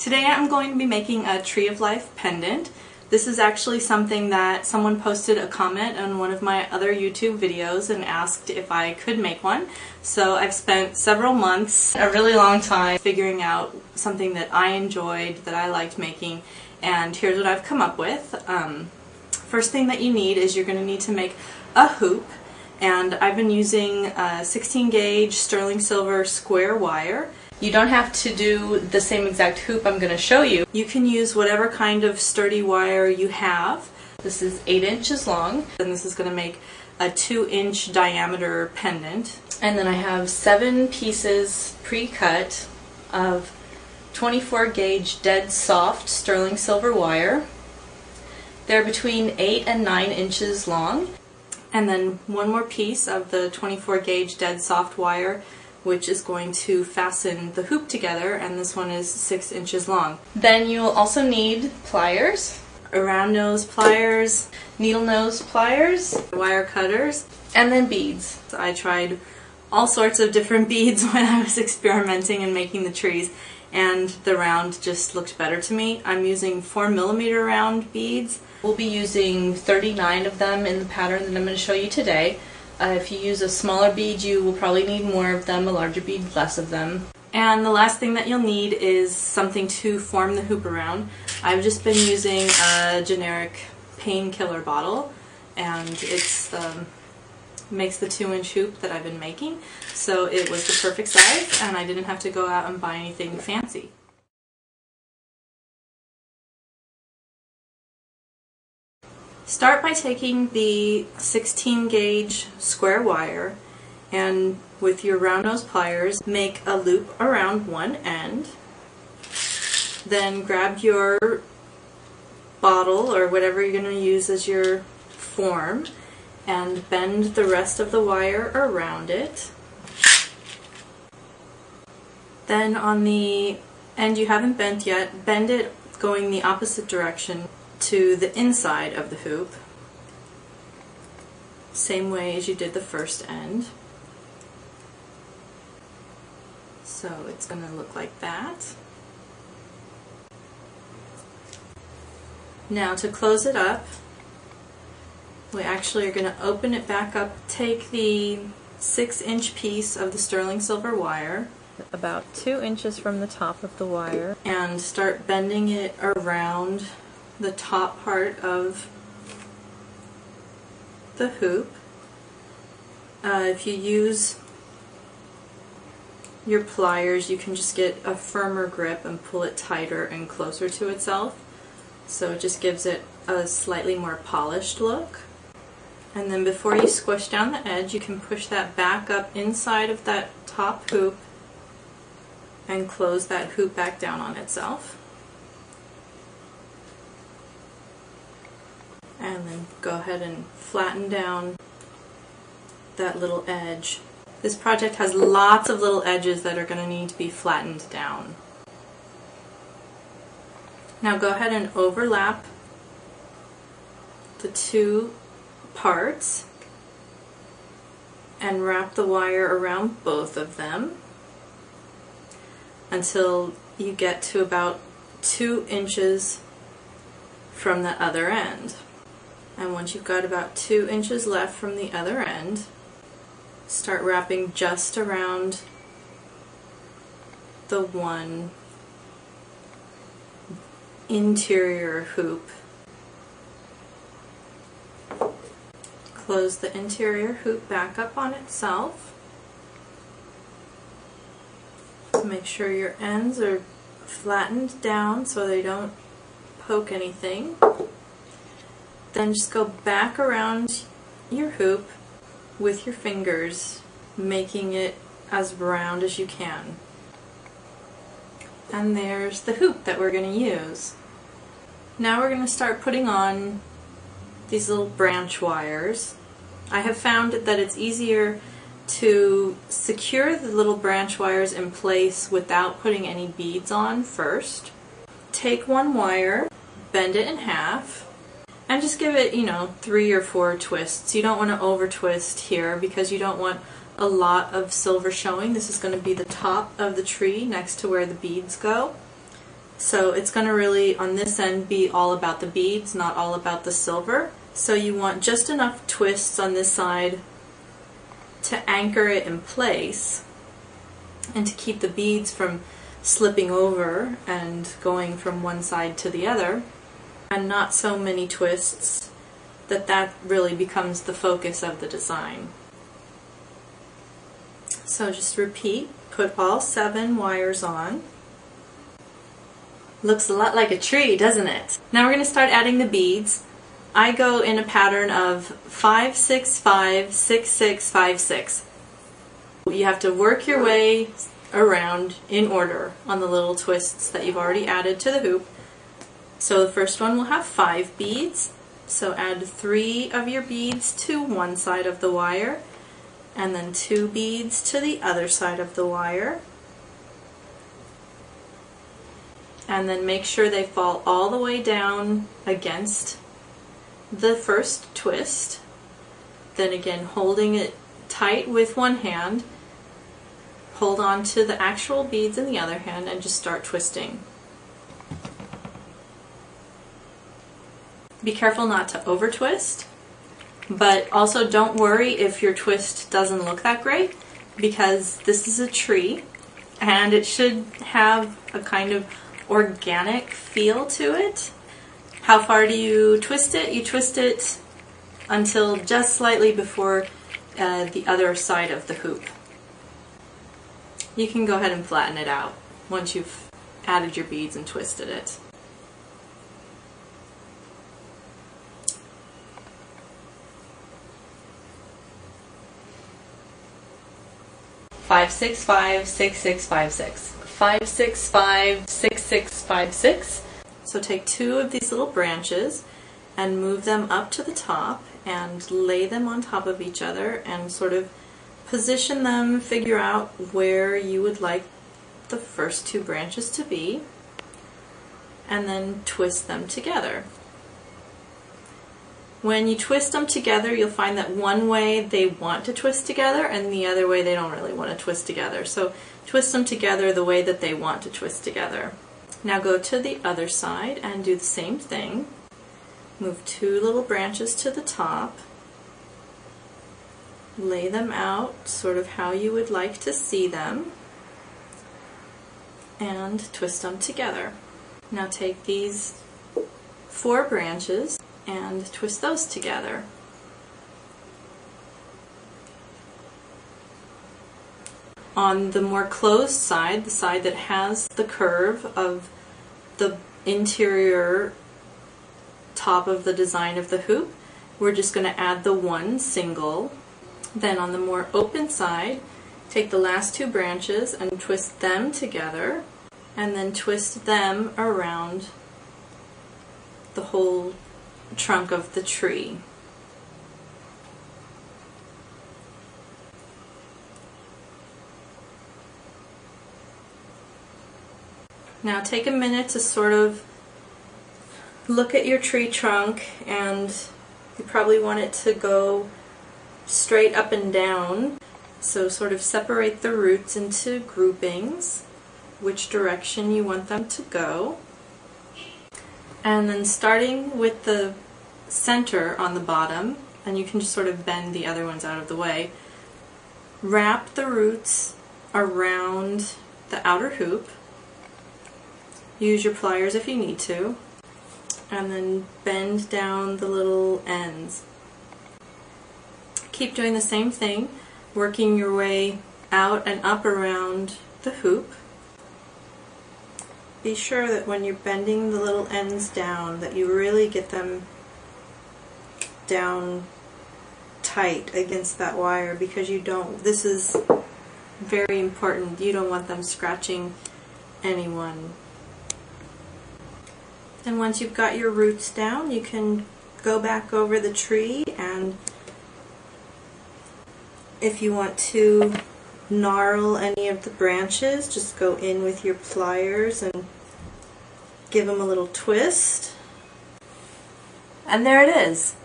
Today I'm going to be making a Tree of Life pendant. This is actually something that someone posted a comment on one of my other YouTube videos and asked if I could make one. So I've spent several months, a really long time, figuring out something that I enjoyed, that I liked making, and here's what I've come up with. First thing that you need is you're going to need to make a hoop, and I've been using a 16 gauge sterling silver square wire. You don't have to do the same exact hoop I'm going to show you. You can use whatever kind of sturdy wire you have. This is 8 inches long, and this is going to make a 2-inch diameter pendant. And then I have 7 pieces pre-cut of 24 gauge dead soft sterling silver wire. They're between 8 and 9 inches long. And then one more piece of the 24 gauge dead soft wire, which is going to fasten the hoop together, and this one is 6 inches long. Then you'll also need pliers, round nose pliers, needle nose pliers, wire cutters, and then beads. So I tried all sorts of different beads when I was experimenting and making the trees, and the round just looked better to me. I'm using 4mm round beads. We'll be using 39 of them in the pattern that I'm going to show you today. If you use a smaller bead, you will probably need more of them, a larger bead, less of them. And the last thing that you'll need is something to form the hoop around. I've just been using a generic painkiller bottle, and it's makes the 2-inch hoop that I've been making, so it was the perfect size, and I didn't have to go out and buy anything fancy. Start by taking the 16 gauge square wire and with your round nose pliers make a loop around one end. Then grab your bottle or whatever you're going to use as your form and bend the rest of the wire around it. Then on the end you haven't bent yet, bend it going the opposite direction to the inside of the hoop, same way as you did the first end. So it's going to look like that. Now to close it up, we actually are going to open it back up, take the 6-inch piece of the sterling silver wire, about 2 inches from the top of the wire, and start bending it around the top part of the hoop. If you use your pliers, you can just get a firmer grip and pull it tighter and closer to itself, so it just gives it a slightly more polished look. And then before you squish down the edge, you can push that back up inside of that top hoop and close that hoop back down on itself. And then go ahead and flatten down that little edge. This project has lots of little edges that are going to need to be flattened down. Now go ahead and overlap the two parts and wrap the wire around both of them until you get to about 2 inches from the other end. And once you've got about 2 inches left from the other end, start wrapping just around the one interior hoop. Close the interior hoop back up on itself. Make sure your ends are flattened down so they don't poke anything. Then just go back around your hoop with your fingers, making it as round as you can. And there's the hoop that we're going to use. Now we're going to start putting on these little branch wires. I have found that it's easier to secure the little branch wires in place without putting any beads on first. Take one wire, bend it in half, and just give it, 3 or 4 twists. You don't want to over twist here because you don't want a lot of silver showing. This is going to be the top of the tree next to where the beads go. So it's going to really, on this end, be all about the beads, not all about the silver. So you want just enough twists on this side to anchor it in place and to keep the beads from slipping over and going from one side to the other, and not so many twists that really becomes the focus of the design. So just repeat, put all 7 wires on. Looks a lot like a tree, doesn't it? Now we're going to start adding the beads. I go in a pattern of 5, 6, 5, 6, 6, 5, 6. You have to work your way around in order on the little twists that you've already added to the hoop. So the first one will have 5 beads. So add 3 of your beads to one side of the wire, and then 2 beads to the other side of the wire. And then make sure they fall all the way down against the first twist. Then again, holding it tight with one hand, hold on to the actual beads in the other hand and just start twisting. Be careful not to over twist, but also don't worry if your twist doesn't look that great, because this is a tree and it should have a kind of organic feel to it. How far do you twist it? You twist it until just slightly before the other side of the hoop. You can go ahead and flatten it out once you've added your beads and twisted it. Five, 6, 5, 6, 6, 5, 6. 5, 6, 5, 6, 6, 5, 6. So take 2 of these little branches and move them up to the top and lay them on top of each other and sort of position them, figure out where you would like the first 2 branches to be, and then twist them together. When you twist them together, you'll find that one way they want to twist together and the other way they don't really want to twist together. So twist them together the way that they want to twist together. Now go to the other side and do the same thing. Move 2 little branches to the top. Lay them out sort of how you would like to see them and twist them together. Now take these 4 branches and twist those together. On the more closed side, the side that has the curve of the interior top of the design of the hoop, we're just going to add the 1 single. Then on the more open side, take the last 2 branches and twist them together, and then twist them around the whole trunk of the tree. Now take a minute to sort of look at your tree trunk, and you probably want it to go straight up and down. So sort of separate the roots into groupings, which direction you want them to go. And then starting with the center on the bottom, and you can just sort of bend the other ones out of the way, wrap the roots around the outer hoop. Use your pliers if you need to, and then bend down the little ends. Keep doing the same thing, working your way out and up around the hoop. Be sure that when you're bending the little ends down, that you really get them down tight against that wire, because this is very important, you don't want them scratching anyone. And once you've got your roots down, you can go back over the tree, and if you want to gnarl any of the branches, just go in with your pliers and give them a little twist. And there it is.